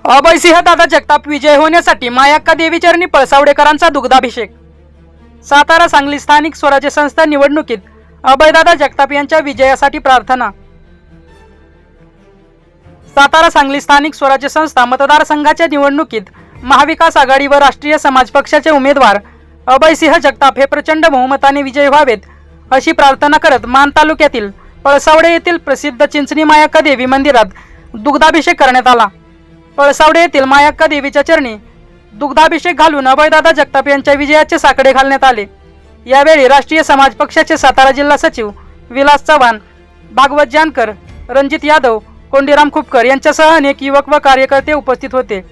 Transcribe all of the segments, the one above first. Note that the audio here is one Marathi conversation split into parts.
अभयसिंह दादा जगताप विजय होण्यासाठी मायाक्का देवी चरणी पळसावडेकरांचा दुग्धाभिषेक। सातारा सांगली स्थानिक स्वराज्य संस्था निवडणुकीत अभयदादा जगताप यांच्या विजयासाठी प्रार्थना। सातारा सांगली स्थानिक स्वराज्य संस्था मतदारसंघाच्या निवडणुकीत महाविकास आघाडी व राष्ट्रीय समाज पक्षाचे उमेदवार अभयसिंह जगताप हे प्रचंड बहुमताने विजयी व्हावेत अशी प्रार्थना करत मान तालुक्यातील पळसावडे येथील प्रसिद्ध चिंचणी मायाक्का देवी मंदिरात दुग्धाभिषेक करण्यात आला। पळसावडे येथील मायाक्का देवीच्या चरणी दुग्धाभिषेक घालून अभयदादा जगताप यांच्या विजयाचे साकडे घालण्यात आले। यावेळी राष्ट्रीय समाज पक्षाचे सातारा जिल्हा सचिव विलास चव्हाण, भागवत जानकर, रणजित यादव, कोंडीराम खुपकर यांच्यासह अनेक युवक व कार्यकर्ते उपस्थित होते।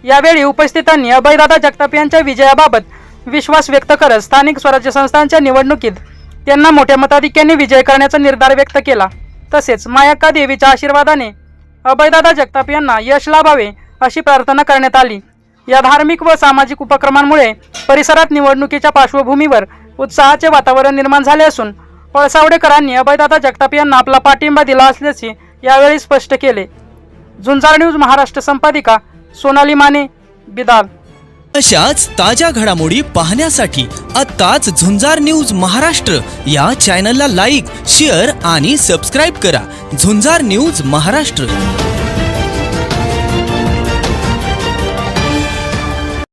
यावेळी उपस्थितांनी अभयदादा जगताप यांच्या विजयाबाबत विश्वास व्यक्त करत स्थानिक स्वराज्य संस्थांच्या निवडणुकीत त्यांना मोठ्या मताधिक्याने विजय करण्याचा निर्धार व्यक्त केला। तसेच मायाक्का देवीच्या आशीर्वादाने अभयदादा जगताप यांना यश लाभावे अशी प्रार्थना करण्यात आली। या धार्मिक व सामाजिक उपक्रमांमुळे परिसरात निवडणुकीच्या पार्श्वभूमीवर उत्साहाचे वातावरण निर्माण झाले असून पळसावडेकरांनी अभयदादा जगताप यांना आपला पाठिंबा दिला असल्याचे यावेळी स्पष्ट केले। झुंजार न्यूज महाराष्ट्र संपादिका सोनाली माने, बिदाल। अशाच ताज्या घडामोडी पाहण्यासाठी आत्ताच झुंजार न्यूज महाराष्ट्र या चॅनलला लाईक, शेअर आणि सबस्क्राईब करा। झुंजार न्यूज महाराष्ट्र।